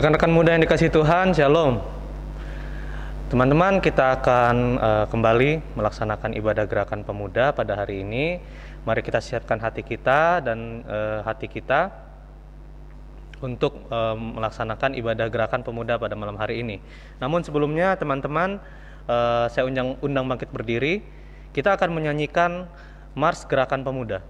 Rekan-rekan muda yang dikasihi Tuhan, Shalom. Teman-teman, kita akan kembali melaksanakan ibadah gerakan pemuda pada hari ini. Mari kita siapkan hati kita dan hati kita untuk melaksanakan ibadah gerakan pemuda pada malam hari ini. Namun sebelumnya, teman-teman, saya undang bangkit berdiri. Kita akan menyanyikan Mars Gerakan Pemuda.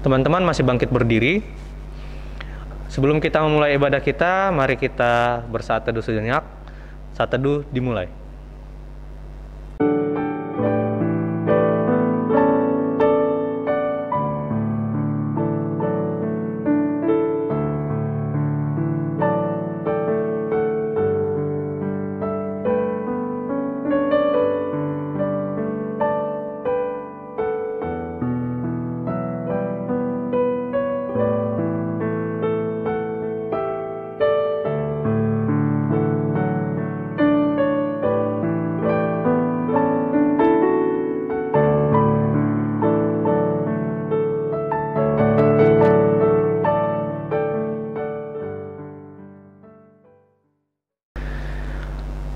Teman-teman masih bangkit berdiri. Sebelum kita memulai ibadah kita, mari kita bersaat teduh sejenak. Saat teduh dimulai.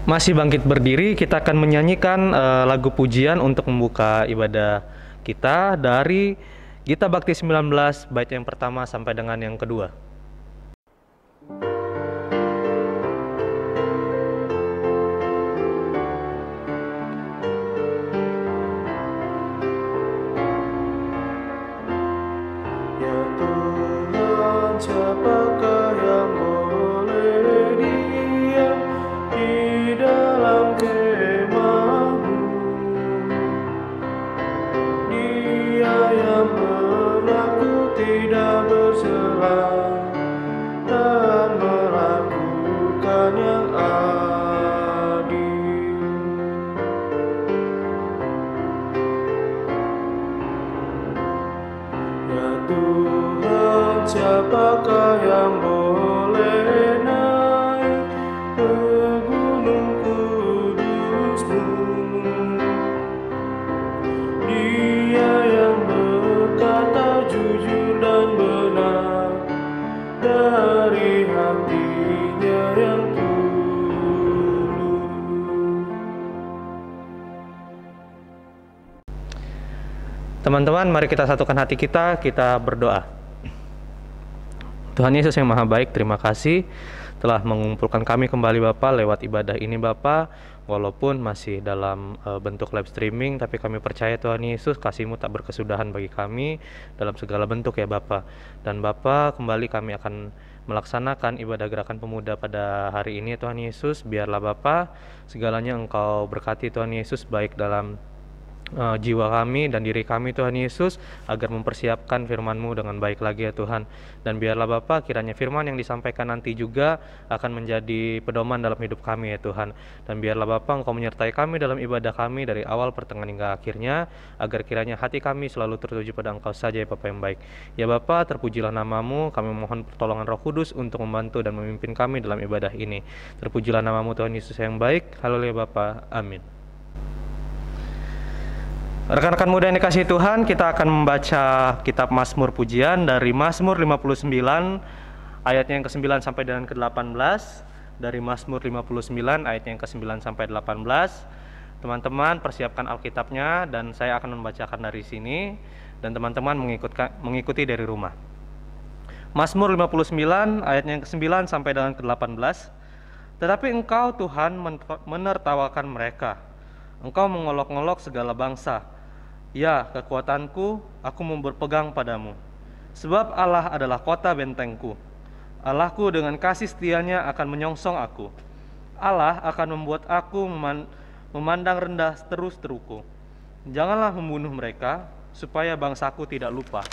Masih bangkit berdiri, kita akan menyanyikan lagu pujian untuk membuka ibadah kita dari Gita Bakti 19 bait yang pertama sampai dengan yang kedua. Ya Tuhan, siapakah yang boleh diam di dalam kemah-Mu? Dia yang berlaku tidak bersela dan melakukan yang adil. Ya Tuhan, siapakah yang boleh naik ke gunung kudus-Mu? Dia yang berkata jujur dan benar dari hatinya yang tulus. Teman-teman, mari kita satukan hati kita berdoa. Tuhan Yesus yang Maha Baik, terima kasih telah mengumpulkan kami kembali Bapa lewat ibadah ini Bapa. Walaupun masih dalam bentuk live streaming, tapi kami percaya Tuhan Yesus kasih-Mu tak berkesudahan bagi kami dalam segala bentuk ya Bapa. Dan Bapa, kembali kami akan melaksanakan ibadah gerakan pemuda pada hari ini Tuhan Yesus. Biarlah Bapa, segalanya Engkau berkati Tuhan Yesus, baik dalam jiwa kami dan diri kami Tuhan Yesus, agar mempersiapkan firman-Mu dengan baik lagi ya Tuhan. Dan biarlah Bapa, kiranya firman yang disampaikan nanti juga akan menjadi pedoman dalam hidup kami ya Tuhan. Dan biarlah Bapa, Engkau menyertai kami dalam ibadah kami dari awal pertengahan hingga akhirnya, agar kiranya hati kami selalu tertuju pada Engkau saja ya Bapa yang baik. Ya Bapa, terpujilah nama-Mu, kami mohon pertolongan Roh Kudus untuk membantu dan memimpin kami dalam ibadah ini. Terpujilah nama-Mu Tuhan Yesus yang baik. Haleluya Bapa, amin. Rekan-rekan muda yang dikasihi Tuhan, kita akan membaca kitab Mazmur Pujian dari Mazmur 59 ayatnya yang ke-9 sampai dengan ke-18. Dari Mazmur 59 ayatnya yang ke-9 sampai 18. Teman-teman persiapkan Alkitabnya dan saya akan membacakan dari sini dan teman-teman mengikuti dari rumah. Mazmur 59 ayatnya yang ke-9 sampai dengan ke-18. Tetapi Engkau Tuhan menertawakan mereka. Engkau mengolok-olok segala bangsa. Ya, kekuatanku, aku mau berpegang padamu. Sebab Allah adalah kota bentengku. Allahku dengan kasih setianya akan menyongsong aku. Allah akan membuat aku memandang rendah terus-teruku. Janganlah membunuh mereka, supaya bangsaku tidak lupa.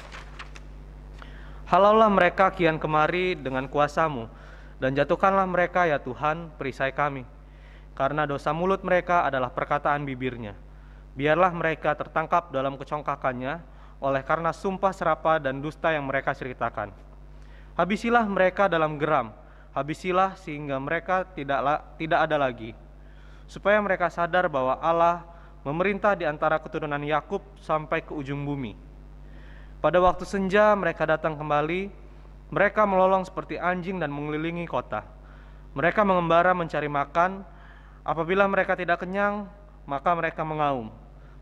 Halaulah mereka kian kemari dengan kuasamu, dan jatuhkanlah mereka ya Tuhan, perisai kami. Karena dosa mulut mereka adalah perkataan bibirnya. Biarlah mereka tertangkap dalam kecongkakannya, oleh karena sumpah serapa dan dusta yang mereka ceritakan. Habisilah mereka dalam geram, habisilah sehingga mereka tidak ada lagi. Supaya mereka sadar bahwa Allah memerintah di antara keturunan Yakub sampai ke ujung bumi. Pada waktu senja mereka datang kembali, mereka melolong seperti anjing dan mengelilingi kota. Mereka mengembara mencari makan, apabila mereka tidak kenyang, maka mereka mengaum.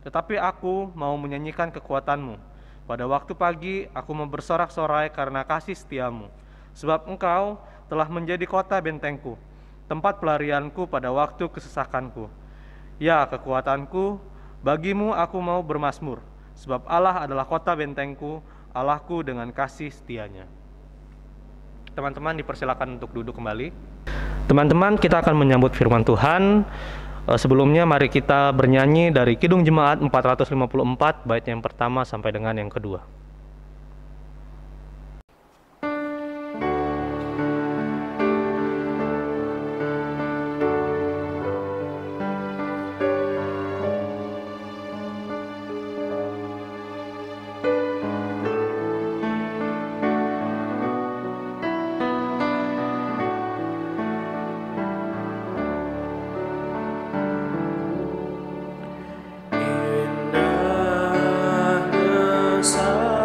Tetapi aku mau menyanyikan kekuatanmu. Pada waktu pagi aku mau bersorak-sorai karena kasih setiamu. Sebab engkau telah menjadi kota bentengku, tempat pelarianku pada waktu kesesakanku. Ya kekuatanku, bagimu aku mau bermazmur. Sebab Allah adalah kota bentengku, Allahku dengan kasih setianya. Teman-teman dipersilakan untuk duduk kembali. Teman-teman, kita akan menyambut firman Tuhan. Sebelumnya mari kita bernyanyi dari Kidung Jemaat 454 bait yang pertama sampai dengan yang kedua. Indahnya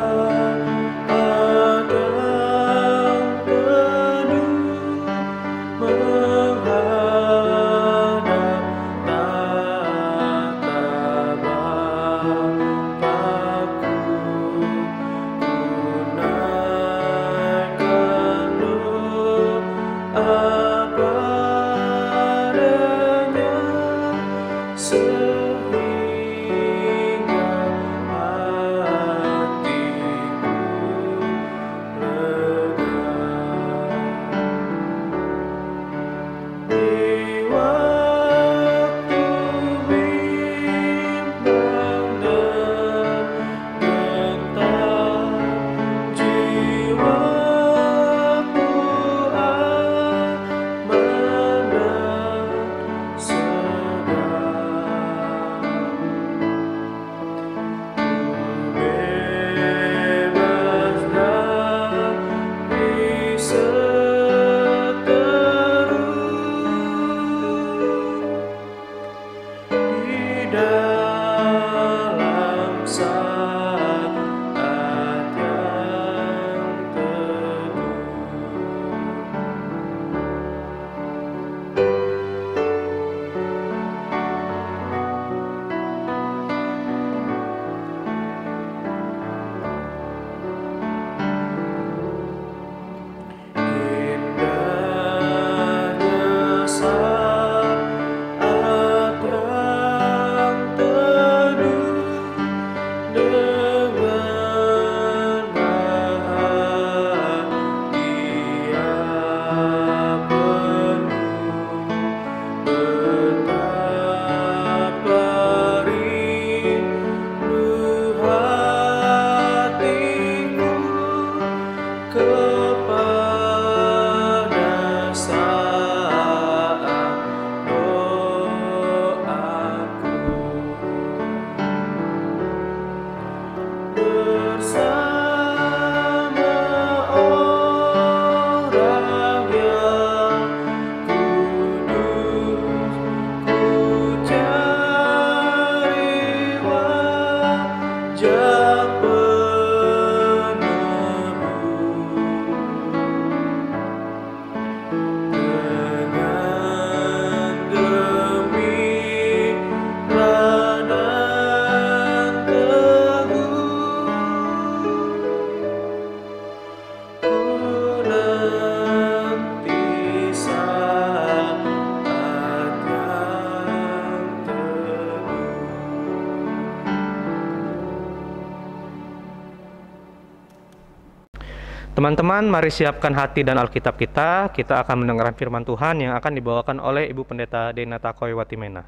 Teman-teman, mari siapkan hati dan Alkitab kita. Kita akan mendengarkan firman Tuhan yang akan dibawakan oleh Ibu Pendeta Dena Takoy Watimena.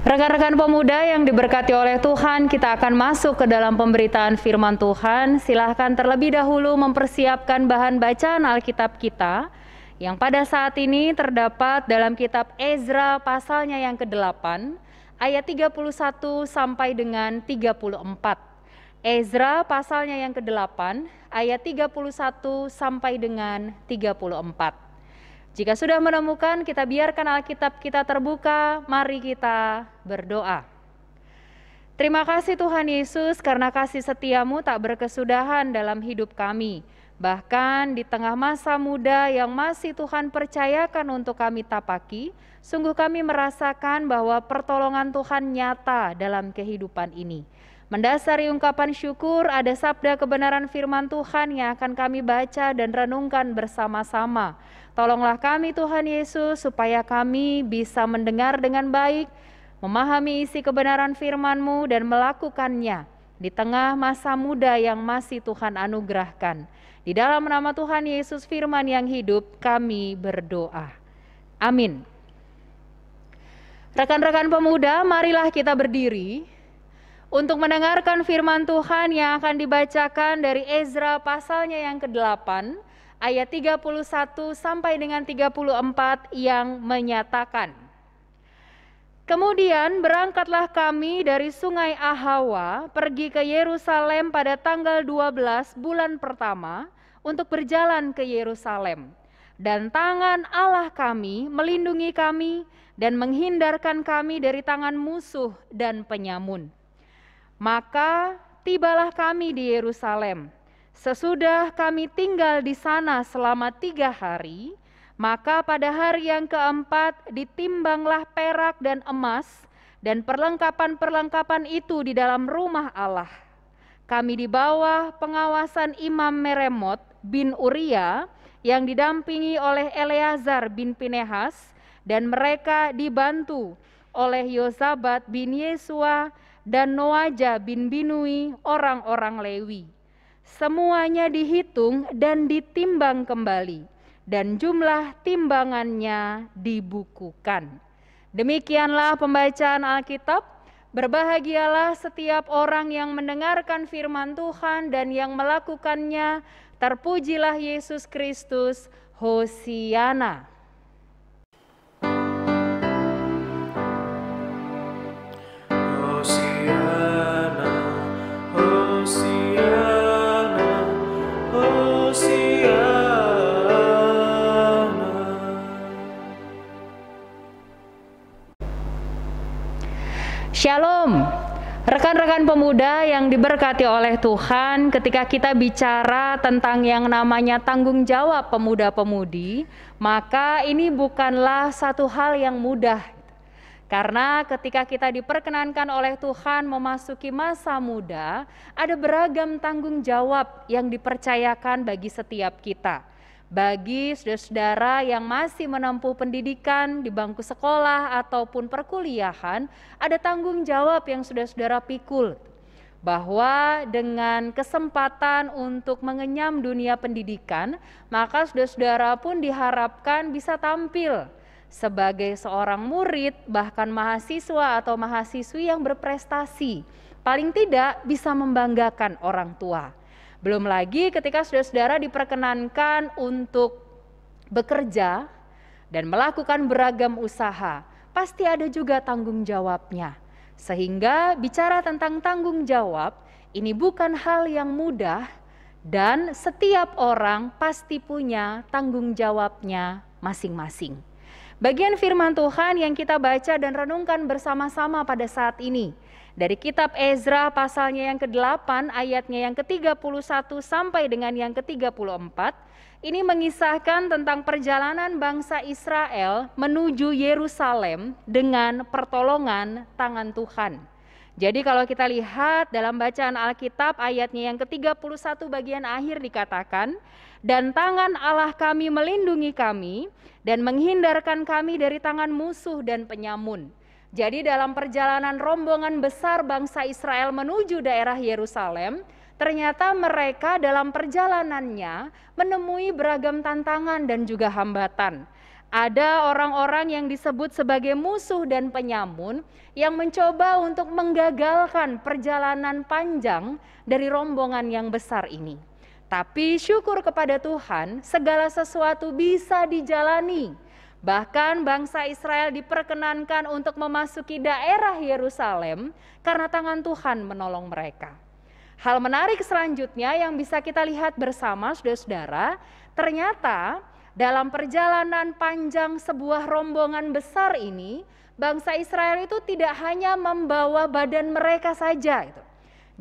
Rekan-rekan pemuda yang diberkati oleh Tuhan, kita akan masuk ke dalam pemberitaan firman Tuhan. Silahkan terlebih dahulu mempersiapkan bahan bacaan Alkitab kita, yang pada saat ini terdapat dalam kitab Ezra pasalnya yang ke-8, ayat 31 sampai dengan 34. Ezra pasalnya yang ke-8, ayat 31 sampai dengan 34. Jika sudah menemukan, kita biarkan Alkitab kita terbuka, mari kita berdoa. Terima kasih Tuhan Yesus karena kasih setiamu tak berkesudahan dalam hidup kami. Bahkan di tengah masa muda yang masih Tuhan percayakan untuk kami tapaki, sungguh kami merasakan bahwa pertolongan Tuhan nyata dalam kehidupan ini. Mendasari ungkapan syukur, ada sabda kebenaran firman Tuhan yang akan kami baca dan renungkan bersama-sama. Tolonglah kami Tuhan Yesus supaya kami bisa mendengar dengan baik, memahami isi kebenaran firman-Mu dan melakukannya di tengah masa muda yang masih Tuhan anugerahkan. Di dalam nama Tuhan Yesus firman yang hidup, kami berdoa. Amin. Rekan-rekan pemuda, marilah kita berdiri untuk mendengarkan firman Tuhan yang akan dibacakan dari Ezra pasalnya yang ke-8, ayat 31 sampai dengan 34 yang menyatakan, "Kemudian berangkatlah kami dari sungai Ahawa pergi ke Yerusalem pada tanggal 12 bulan pertama untuk berjalan ke Yerusalem. Dan tangan Allah kami melindungi kami dan menghindarkan kami dari tangan musuh dan penyamun. Maka tibalah kami di Yerusalem. Sesudah kami tinggal di sana selama 3 hari, maka pada hari yang keempat ditimbanglah perak dan emas dan perlengkapan-perlengkapan itu di dalam rumah Allah. Kami di bawah pengawasan Imam Meremot bin Uria yang didampingi oleh Eleazar bin Pinehas, dan mereka dibantu oleh Yozabat bin Yesua dan Noaja bin Binui, orang-orang Lewi. Semuanya dihitung dan ditimbang kembali, dan jumlah timbangannya dibukukan." Demikianlah pembacaan Alkitab. Berbahagialah setiap orang yang mendengarkan firman Tuhan dan yang melakukannya. Terpujilah Yesus Kristus. Hosiana. Hosiana, Hosiana, Hosiana. Shalom, rekan-rekan pemuda yang diberkati oleh Tuhan. Ketika kita bicara tentang yang namanya tanggung jawab pemuda-pemudi, maka ini bukanlah satu hal yang mudah. Karena ketika kita diperkenankan oleh Tuhan memasuki masa muda, ada beragam tanggung jawab yang dipercayakan bagi setiap kita. Bagi saudara-saudara yang masih menempuh pendidikan di bangku sekolah ataupun perkuliahan, ada tanggung jawab yang saudara-saudara pikul, bahwa dengan kesempatan untuk mengenyam dunia pendidikan, maka saudara-saudara pun diharapkan bisa tampil sebagai seorang murid, bahkan mahasiswa atau mahasiswi yang berprestasi, paling tidak bisa membanggakan orang tua. Belum lagi ketika saudara-saudara diperkenankan untuk bekerja dan melakukan beragam usaha, pasti ada juga tanggung jawabnya. Sehingga bicara tentang tanggung jawab, ini bukan hal yang mudah dan setiap orang pasti punya tanggung jawabnya masing-masing. Bagian firman Tuhan yang kita baca dan renungkan bersama-sama pada saat ini dari kitab Ezra pasalnya yang ke-8 ayatnya yang ke-31 sampai dengan yang ke-34, ini mengisahkan tentang perjalanan bangsa Israel menuju Yerusalem dengan pertolongan tangan Tuhan. Jadi kalau kita lihat dalam bacaan Alkitab ayatnya yang ke-31 bagian akhir dikatakan, "Dan tangan Allah kami melindungi kami dan menghindarkan kami dari tangan musuh dan penyamun. Jadi dalam perjalanan rombongan besar bangsa Israel menuju daerah Yerusalem, ternyata mereka dalam perjalanannya menemui beragam tantangan dan juga hambatan. Ada orang-orang yang disebut sebagai musuh dan penyamun yang mencoba untuk menggagalkan perjalanan panjang dari rombongan yang besar ini. Tapi syukur kepada Tuhan, segala sesuatu bisa dijalani. Bahkan bangsa Israel diperkenankan untuk memasuki daerah Yerusalem karena tangan Tuhan menolong mereka. Hal menarik selanjutnya yang bisa kita lihat bersama saudara-saudara, ternyata dalam perjalanan panjang sebuah rombongan besar ini, bangsa Israel itu tidak hanya membawa badan mereka saja.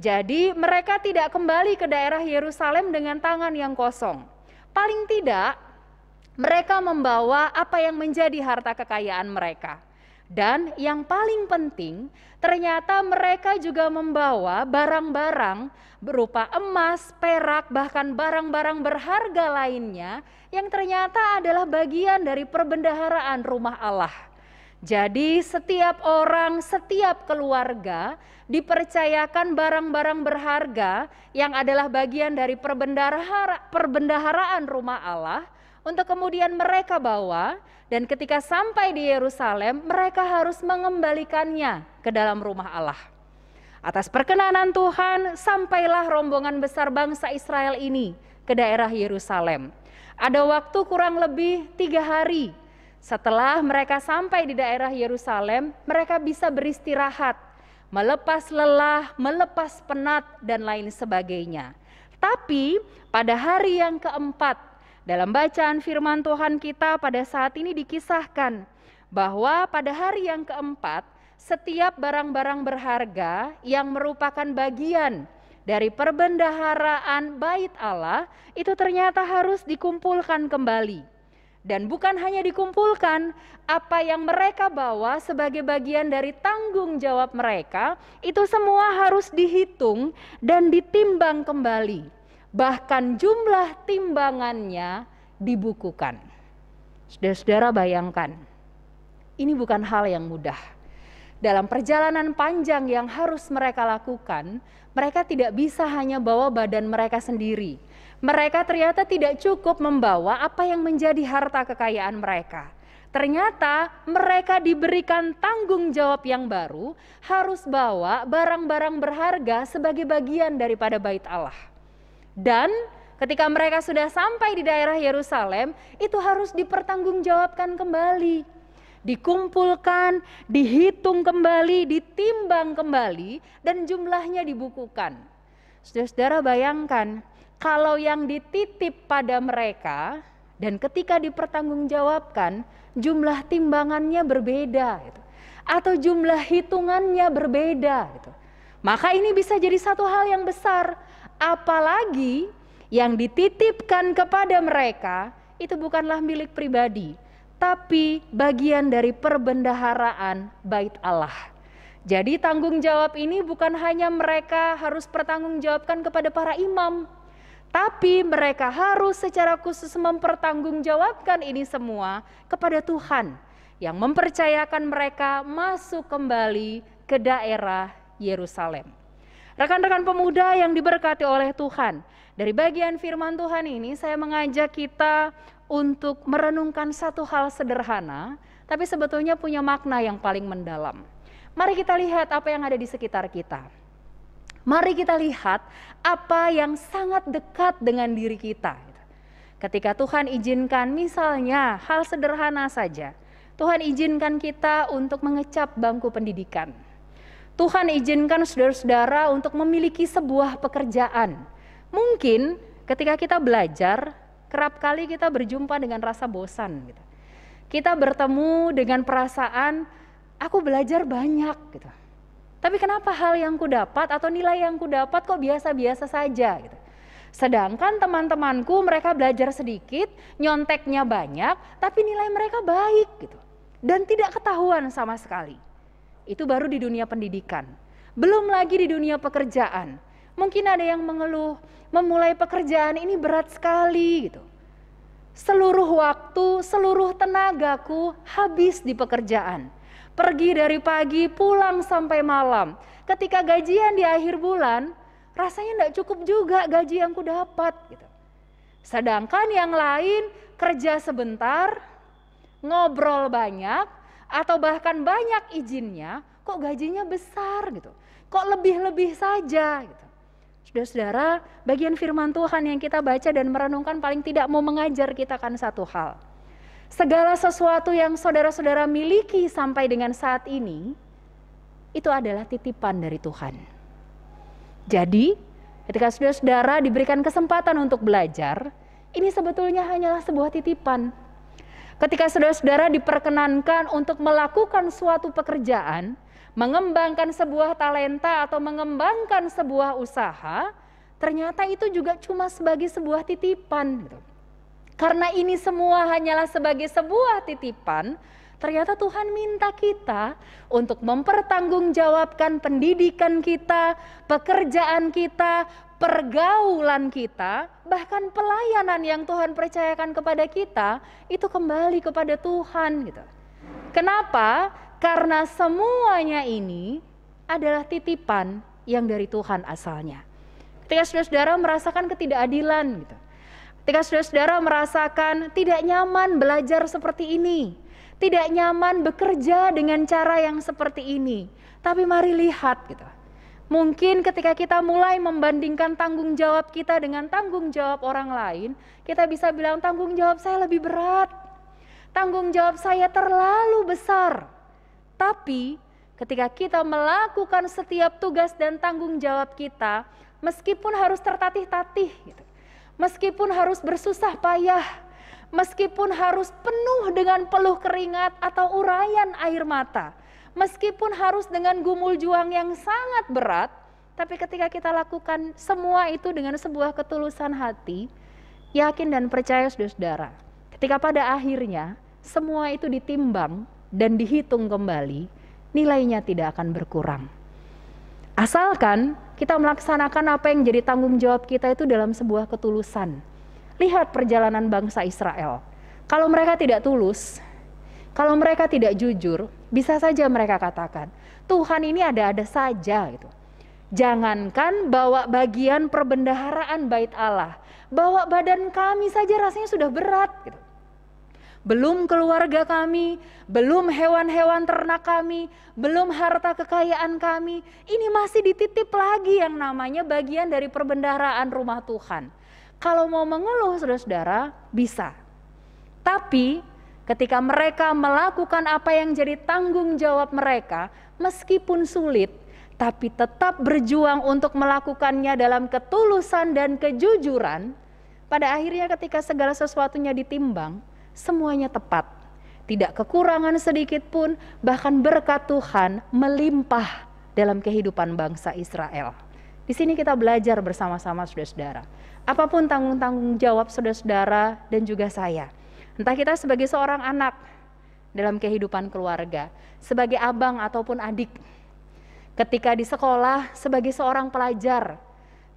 Jadi mereka tidak kembali ke daerah Yerusalem dengan tangan yang kosong. Paling tidak mereka membawa apa yang menjadi harta kekayaan mereka. Dan yang paling penting, ternyata mereka juga membawa barang-barang berupa emas, perak, bahkan barang-barang berharga lainnya yang ternyata adalah bagian dari perbendaharaan rumah Allah. Jadi setiap orang, setiap keluarga dipercayakan barang-barang berharga yang adalah bagian dari perbendaharaan rumah Allah untuk kemudian mereka bawa, dan ketika sampai di Yerusalem mereka harus mengembalikannya ke dalam rumah Allah. Atas perkenanan Tuhan, sampailah rombongan besar bangsa Israel ini ke daerah Yerusalem. Ada waktu kurang lebih 3 hari. Setelah mereka sampai di daerah Yerusalem, mereka bisa beristirahat, melepas lelah, melepas penat, dan lain sebagainya. Tapi pada hari yang keempat, dalam bacaan firman Tuhan kita pada saat ini dikisahkan bahwa pada hari yang keempat, setiap barang-barang berharga yang merupakan bagian dari perbendaharaan bait Allah itu ternyata harus dikumpulkan kembali. Dan bukan hanya dikumpulkan, apa yang mereka bawa sebagai bagian dari tanggung jawab mereka itu semua harus dihitung dan ditimbang kembali. Bahkan jumlah timbangannya dibukukan. Saudara-saudara bayangkan, ini bukan hal yang mudah. Dalam perjalanan panjang yang harus mereka lakukan, mereka tidak bisa hanya bawa badan mereka sendiri. Mereka ternyata tidak cukup membawa apa yang menjadi harta kekayaan mereka. Ternyata mereka diberikan tanggung jawab yang baru, harus bawa barang-barang berharga sebagai bagian daripada bait Allah. Dan ketika mereka sudah sampai di daerah Yerusalem, itu harus dipertanggungjawabkan kembali, dikumpulkan, dihitung kembali, ditimbang kembali, dan jumlahnya dibukukan. Saudara-saudara bayangkan, kalau yang dititip pada mereka dan ketika dipertanggungjawabkan, jumlah timbangannya berbeda, atau jumlah hitungannya berbeda, maka ini bisa jadi satu hal yang besar. Apalagi yang dititipkan kepada mereka itu bukanlah milik pribadi, tapi bagian dari perbendaharaan bait Allah. Jadi tanggung jawab ini bukan hanya mereka harus pertanggungjawabkan kepada para imam, tapi mereka harus secara khusus mempertanggungjawabkan ini semua kepada Tuhan yang mempercayakan mereka masuk kembali ke daerah Yerusalem. Rekan-rekan pemuda yang diberkati oleh Tuhan, dari bagian firman Tuhan ini saya mengajak kita untuk merenungkan satu hal sederhana, tapi sebetulnya punya makna yang paling mendalam. Mari kita lihat apa yang ada di sekitar kita. Mari kita lihat apa yang sangat dekat dengan diri kita. Ketika Tuhan izinkan, misalnya hal sederhana saja, Tuhan izinkan kita untuk mengecap bangku pendidikan. Tuhan izinkan saudara-saudara untuk memiliki sebuah pekerjaan. Mungkin ketika kita belajar, kerap kali kita berjumpa dengan rasa bosan. Kita bertemu dengan perasaan, aku belajar banyak. Tapi kenapa hal yang ku dapat atau nilai yang ku dapat kok biasa-biasa saja? Sedangkan teman-temanku mereka belajar sedikit, nyonteknya banyak, tapi nilai mereka baik. Dan tidak ketahuan sama sekali. Itu baru di dunia pendidikan. Belum lagi di dunia pekerjaan. Mungkin ada yang mengeluh, memulai pekerjaan ini berat sekali Seluruh waktu, seluruh tenagaku habis di pekerjaan. pergi dari pagi, pulang sampai malam. Ketika gajian di akhir bulan, rasanya tidak cukup juga gaji yang ku dapat. Gitu. Sedangkan yang lain kerja sebentar, ngobrol banyak, atau bahkan banyak izinnya, kok gajinya besar gitu. Kok lebih-lebih saja gitu. Saudara-saudara, bagian firman Tuhan yang kita baca dan merenungkan paling tidak mau mengajar kita kan satu hal. Segala sesuatu yang saudara-saudara miliki sampai dengan saat ini, itu adalah titipan dari Tuhan. Jadi, ketika saudara-saudara diberikan kesempatan untuk belajar, ini sebetulnya hanyalah sebuah titipan. Ketika saudara-saudara diperkenankan untuk melakukan suatu pekerjaan, mengembangkan sebuah talenta atau mengembangkan sebuah usaha, ternyata itu juga cuma sebagai sebuah titipan. Karena ini semua hanyalah sebagai sebuah titipan, ternyata Tuhan minta kita untuk mempertanggungjawabkan pendidikan kita, pekerjaan kita, pergaulan kita, bahkan pelayanan yang Tuhan percayakan kepada kita, itu kembali kepada Tuhan. Gitu. Kenapa? Karena semuanya ini adalah titipan yang dari Tuhan asalnya. Ketika saudara-saudara merasakan ketidakadilan, gitu. Ketika saudara-saudara merasakan tidak nyaman belajar seperti ini, tidak nyaman bekerja dengan cara yang seperti ini, tapi mari lihat gitu. Mungkin ketika kita mulai membandingkan tanggung jawab kita dengan tanggung jawab orang lain, kita bisa bilang tanggung jawab saya lebih berat, tanggung jawab saya terlalu besar. Tapi ketika kita melakukan setiap tugas dan tanggung jawab kita, meskipun harus tertatih-tatih, gitu, meskipun harus bersusah payah, meskipun harus penuh dengan peluh keringat atau urayan air mata, meskipun harus dengan gumul juang yang sangat berat, tapi ketika kita lakukan semua itu dengan sebuah ketulusan hati, yakin dan percaya saudara-saudara, ketika pada akhirnya semua itu ditimbang dan dihitung kembali, nilainya tidak akan berkurang. Asalkan kita melaksanakan apa yang jadi tanggung jawab kita itu dalam sebuah ketulusan. Lihat perjalanan bangsa Israel. Kalau mereka tidak tulus, kalau mereka tidak jujur, bisa saja mereka katakan, Tuhan ini ada-ada saja gitu. Jangankan bawa bagian perbendaharaan bait Allah, bawa badan kami saja rasanya sudah berat gitu. Belum keluarga kami, belum hewan-hewan ternak kami, belum harta kekayaan kami. Ini masih dititip lagi yang namanya bagian dari perbendaharaan rumah Tuhan. Kalau mau mengeluh saudara-saudara, bisa. Tapi ketika mereka melakukan apa yang jadi tanggung jawab mereka, meskipun sulit, tapi tetap berjuang untuk melakukannya dalam ketulusan dan kejujuran, pada akhirnya ketika segala sesuatunya ditimbang, semuanya tepat, tidak kekurangan sedikit pun, bahkan berkat Tuhan melimpah dalam kehidupan bangsa Israel. Di sini kita belajar bersama-sama saudara-saudara. Apapun tanggung jawab saudara-saudara dan juga saya, entah kita sebagai seorang anak dalam kehidupan keluarga, sebagai abang ataupun adik, ketika di sekolah sebagai seorang pelajar,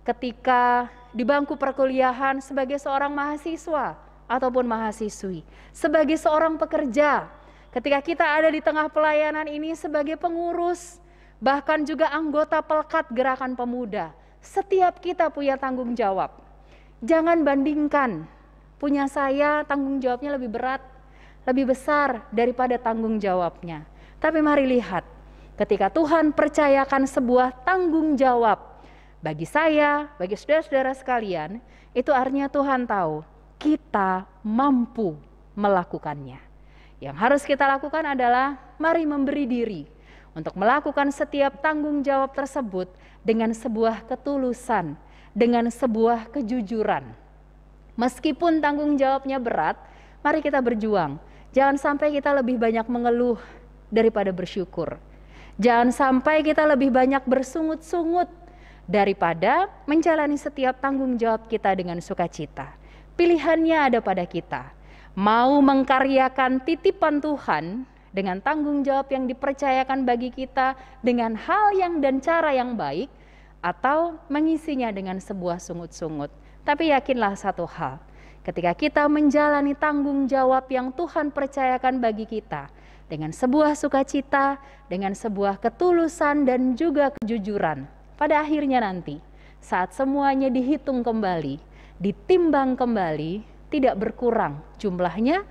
ketika di bangku perkuliahan sebagai seorang mahasiswa ataupun mahasiswi, sebagai seorang pekerja, ketika kita ada di tengah pelayanan ini sebagai pengurus, bahkan juga anggota Pelkat Gerakan Pemuda, setiap kita punya tanggung jawab. Jangan bandingkan, punya saya tanggung jawabnya lebih berat, lebih besar daripada tanggung jawabnya. Tapi mari lihat, ketika Tuhan percayakan sebuah tanggung jawab bagi saya, bagi saudara-saudara sekalian, itu artinya Tuhan tahu kita mampu melakukannya. Yang harus kita lakukan adalah mari memberi diri untuk melakukan setiap tanggung jawab tersebut dengan sebuah ketulusan, dengan sebuah kejujuran. Meskipun tanggung jawabnya berat, mari kita berjuang. Jangan sampai kita lebih banyak mengeluh daripada bersyukur. Jangan sampai kita lebih banyak bersungut-sungut daripada menjalani setiap tanggung jawab kita dengan sukacita. Pilihannya ada pada kita. Mau mengkaryakan titipan Tuhan dengan tanggung jawab yang dipercayakan bagi kita dengan hal yang dan cara yang baik, atau mengisinya dengan sebuah sungut-sungut. Tapi yakinlah satu hal, ketika kita menjalani tanggung jawab yang Tuhan percayakan bagi kita, dengan sebuah sukacita, dengan sebuah ketulusan dan juga kejujuran. Pada akhirnya nanti, saat semuanya dihitung kembali, ditimbang kembali, tidak berkurang jumlahnya,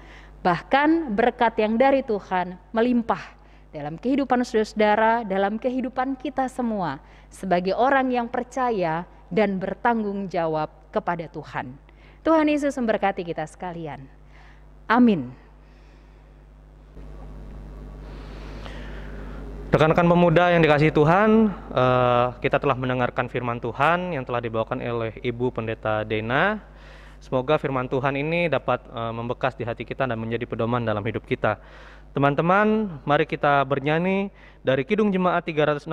bahkan berkat yang dari Tuhan melimpah dalam kehidupan saudara-saudara, dalam kehidupan kita semua sebagai orang yang percaya dan bertanggung jawab kepada Tuhan. Tuhan Yesus memberkati kita sekalian. Amin. Rekan-rekan pemuda yang dikasihi Tuhan, kita telah mendengarkan firman Tuhan yang telah dibawakan oleh Ibu Pendeta Dena. Semoga firman Tuhan ini dapat membekas di hati kita dan menjadi pedoman dalam hidup kita. Teman-teman, mari kita bernyanyi dari Kidung Jemaat 362,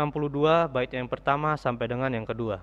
bait yang pertama sampai dengan yang kedua.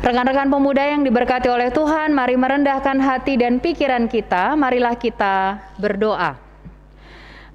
Rekan-rekan pemuda yang diberkati oleh Tuhan, mari merendahkan hati dan pikiran kita, marilah kita berdoa.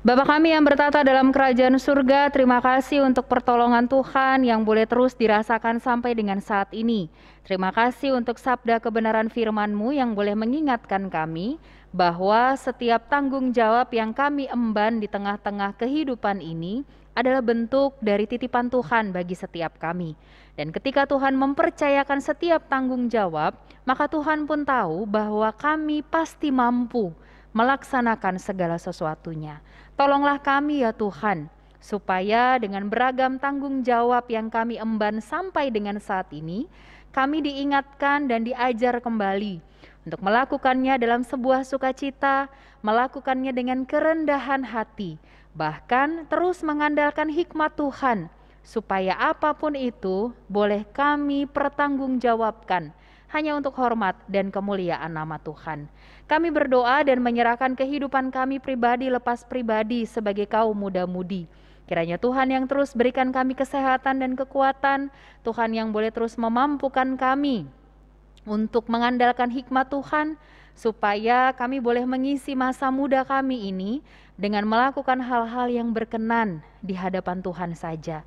Bapa kami yang bertata dalam kerajaan surga, terima kasih untuk pertolongan Tuhan yang boleh terus dirasakan sampai dengan saat ini. Terima kasih untuk sabda kebenaran firman-Mu yang boleh mengingatkan kami bahwa setiap tanggung jawab yang kami emban di tengah-tengah kehidupan ini adalah bentuk dari titipan Tuhan bagi setiap kami. Dan ketika Tuhan mempercayakan setiap tanggung jawab, maka Tuhan pun tahu bahwa kami pasti mampu melaksanakan segala sesuatunya. Tolonglah kami ya Tuhan, supaya dengan beragam tanggung jawab yang kami emban sampai dengan saat ini, kami diingatkan dan diajar kembali untuk melakukannya dalam sebuah sukacita, melakukannya dengan kerendahan hati, bahkan terus mengandalkan hikmat Tuhan, supaya apapun itu boleh kami pertanggungjawabkan hanya untuk hormat dan kemuliaan nama Tuhan. Kami berdoa dan menyerahkan kehidupan kami pribadi lepas pribadi sebagai kaum muda-mudi. Kiranya Tuhan yang terus berikan kami kesehatan dan kekuatan, Tuhan yang boleh terus memampukan kami untuk mengandalkan hikmat Tuhan, supaya kami boleh mengisi masa muda kami ini dengan melakukan hal-hal yang berkenan di hadapan Tuhan saja.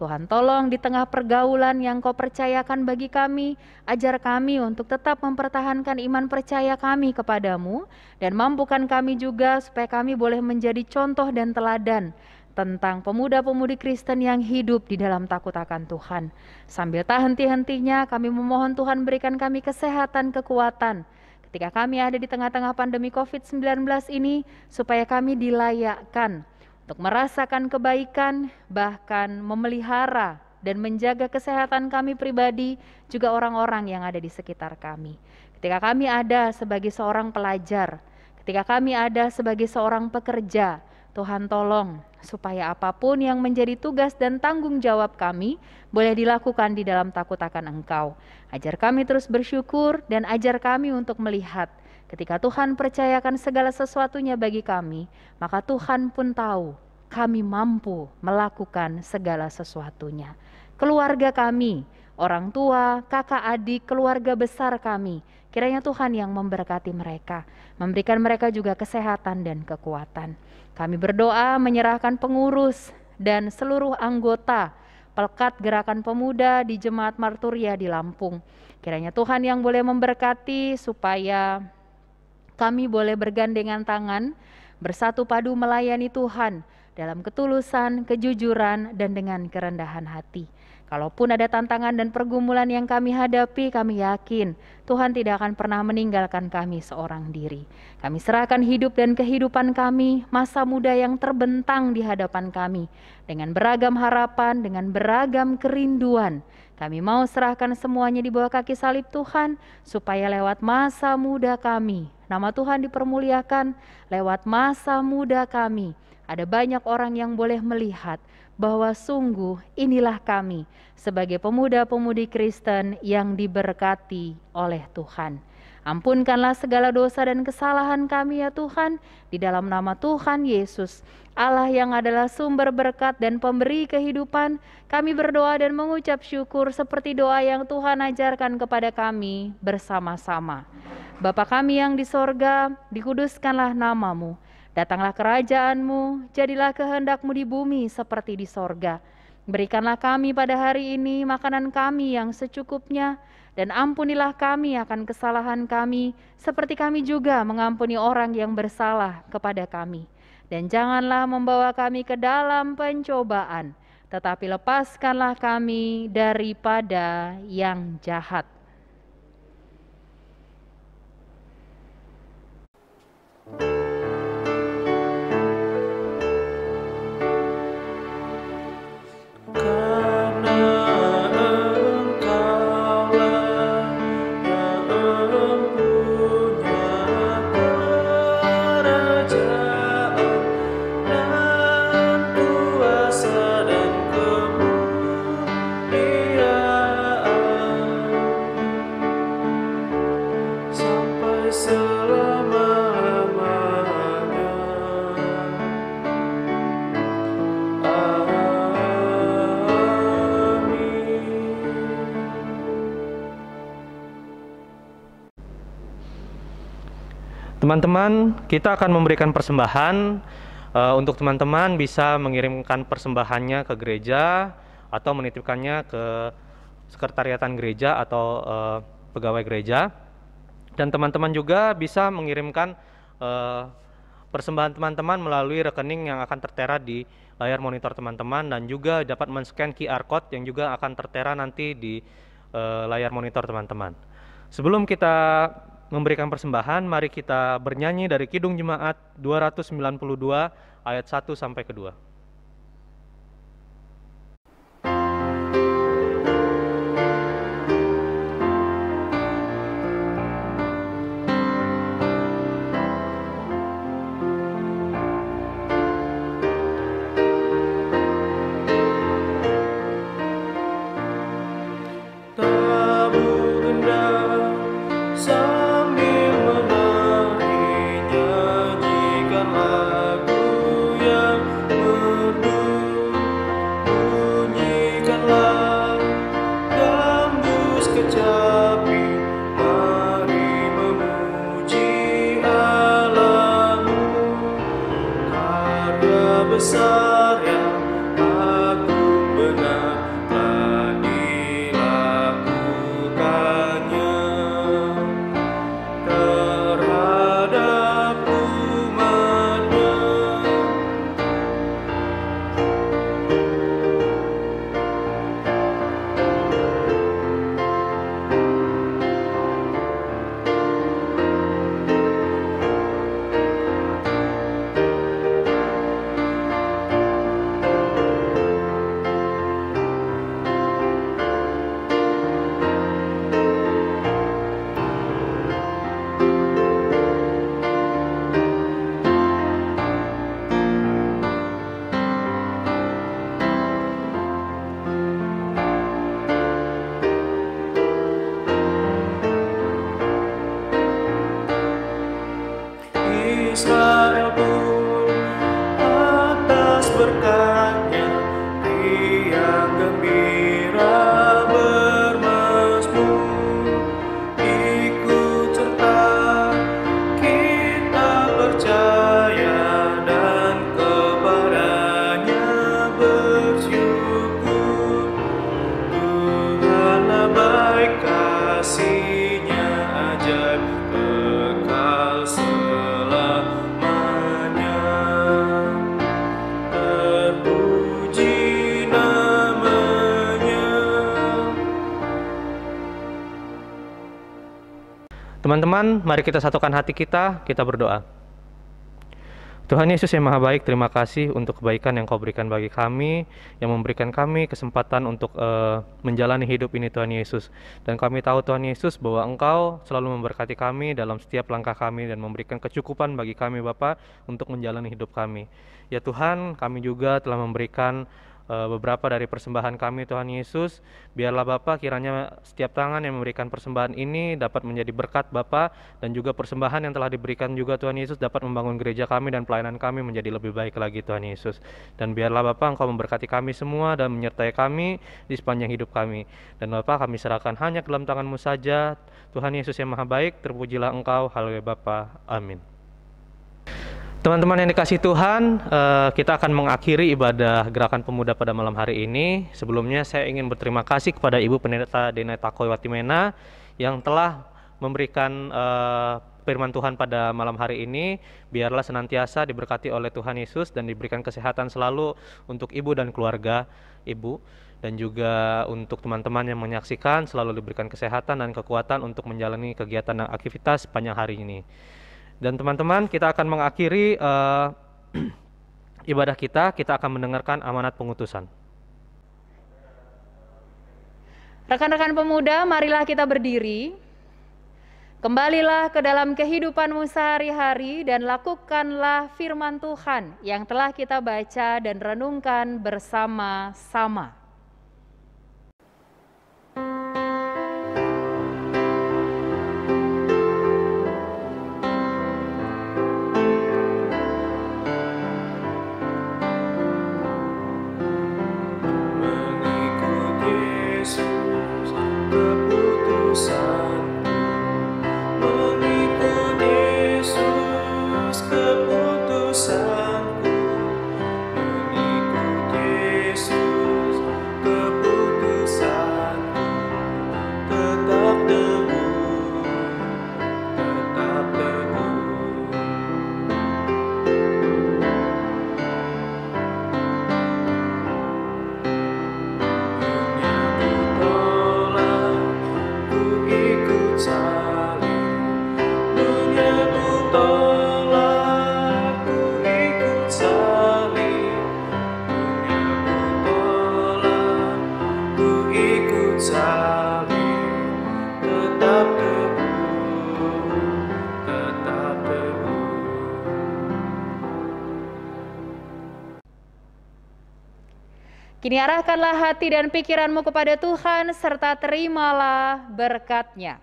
Tuhan tolong di tengah pergaulan yang Kau percayakan bagi kami, ajar kami untuk tetap mempertahankan iman percaya kami kepadamu, dan mampukan kami juga supaya kami boleh menjadi contoh dan teladan tentang pemuda-pemudi Kristen yang hidup di dalam takut akan Tuhan. Sambil tak henti-hentinya kami memohon Tuhan berikan kami kesehatan, kekuatan ketika kami ada di tengah-tengah pandemi COVID-19 ini, supaya kami dilayakkan untuk merasakan kebaikan, bahkan memelihara dan menjaga kesehatan kami pribadi, juga orang-orang yang ada di sekitar kami. Ketika kami ada sebagai seorang pelajar, ketika kami ada sebagai seorang pekerja, Tuhan tolong supaya apapun yang menjadi tugas dan tanggung jawab kami boleh dilakukan di dalam takut akan Engkau. Ajar kami terus bersyukur dan ajar kami untuk melihat ketika Tuhan percayakan segala sesuatunya bagi kami, maka Tuhan pun tahu kami mampu melakukan segala sesuatunya. Keluarga kami, orang tua, kakak adik, keluarga besar kami, kiranya Tuhan yang memberkati mereka, memberikan mereka juga kesehatan dan kekuatan. Kami berdoa menyerahkan pengurus dan seluruh anggota Pelkat Gerakan Pemuda di Jemaat Marturia di Lampung. Kiranya Tuhan yang boleh memberkati supaya kami boleh bergandengan tangan, bersatu padu melayani Tuhan dalam ketulusan, kejujuran, dan dengan kerendahan hati. Kalaupun ada tantangan dan pergumulan yang kami hadapi, kami yakin Tuhan tidak akan pernah meninggalkan kami seorang diri. Kami serahkan hidup dan kehidupan kami, masa muda yang terbentang di hadapan kami, dengan beragam harapan, dengan beragam kerinduan. Kami mau serahkan semuanya di bawah kaki salib Tuhan, supaya lewat masa muda kami, nama Tuhan dipermuliakan. Lewat masa muda kami, ada banyak orang yang boleh melihat bahwa sungguh inilah kami sebagai pemuda-pemudi Kristen yang diberkati oleh Tuhan. Ampunkanlah segala dosa dan kesalahan kami ya Tuhan, di dalam nama Tuhan Yesus, Allah yang adalah sumber berkat dan pemberi kehidupan. Kami berdoa dan mengucap syukur seperti doa yang Tuhan ajarkan kepada kami bersama-sama. Bapa kami yang di sorga, dikuduskanlah namamu. Datanglah kerajaan-Mu, jadilah kehendak-Mu di bumi seperti di sorga. Berikanlah kami pada hari ini makanan kami yang secukupnya, dan ampunilah kami akan kesalahan kami, seperti kami juga mengampuni orang yang bersalah kepada kami. Dan janganlah membawa kami ke dalam pencobaan, tetapi lepaskanlah kami daripada yang jahat. Teman-teman, kita akan memberikan persembahan. Untuk teman-teman bisa mengirimkan persembahannya ke gereja atau menitipkannya ke sekretariatan gereja atau pegawai gereja. Dan teman-teman juga bisa mengirimkan persembahan teman-teman melalui rekening yang akan tertera di layar monitor teman-teman, dan juga dapat men-scan QR code yang juga akan tertera nanti di layar monitor teman-teman. Sebelum kita memberikan persembahan, mari kita bernyanyi dari Kidung Jemaat 292 ayat 1 sampai ke 2. Lagu yang Teman-teman, mari kita satukan hati kita berdoa. Tuhan Yesus yang Maha Baik, terima kasih untuk kebaikan yang Kau berikan bagi kami, yang memberikan kami kesempatan untuk menjalani hidup ini Tuhan Yesus. Dan kami tahu Tuhan Yesus bahwa Engkau selalu memberkati kami dalam setiap langkah kami dan memberikan kecukupan bagi kami Bapa untuk menjalani hidup kami. Ya Tuhan, kami juga telah memberikan beberapa dari persembahan kami Tuhan Yesus. Biarlah Bapa kiranya setiap tangan yang memberikan persembahan ini dapat menjadi berkat Bapa, dan juga persembahan yang telah diberikan juga Tuhan Yesus dapat membangun gereja kami dan pelayanan kami menjadi lebih baik lagi Tuhan Yesus. Dan biarlah Bapa Engkau memberkati kami semua dan menyertai kami di sepanjang hidup kami. Dan Bapa kami serahkan hanya ke dalam tangan-Mu saja. Tuhan Yesus yang Maha Baik, terpujilah Engkau. Haleluya Bapa. Amin. Teman-teman yang dikasihi Tuhan, kita akan mengakhiri ibadah Gerakan Pemuda pada malam hari ini. Sebelumnya saya ingin berterima kasih kepada Ibu Pendeta Deneta Koiwatimena yang telah memberikan firman Tuhan pada malam hari ini. Biarlah senantiasa diberkati oleh Tuhan Yesus dan diberikan kesehatan selalu untuk Ibu dan keluarga Ibu. Dan juga untuk teman-teman yang menyaksikan selalu diberikan kesehatan dan kekuatan untuk menjalani kegiatan dan aktivitas sepanjang hari ini. Dan teman-teman, kita akan mengakhiri ibadah kita akan mendengarkan amanat pengutusan. Rekan-rekan pemuda, marilah kita berdiri. Kembalilah ke dalam kehidupanmu sehari-hari dan lakukanlah firman Tuhan yang telah kita baca dan renungkan bersama-sama. Kini arahkanlah hati dan pikiranmu kepada Tuhan serta terimalah berkat-Nya.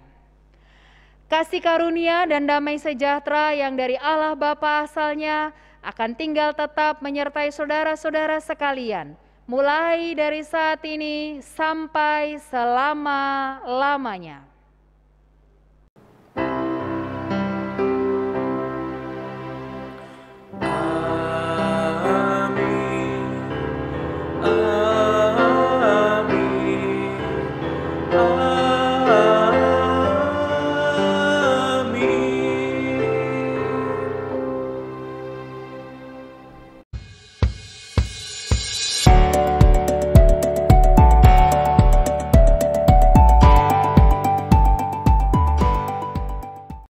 Kasih karunia dan damai sejahtera yang dari Allah Bapa asalnya akan tinggal tetap menyertai saudara-saudara sekalian, mulai dari saat ini sampai selama-lamanya.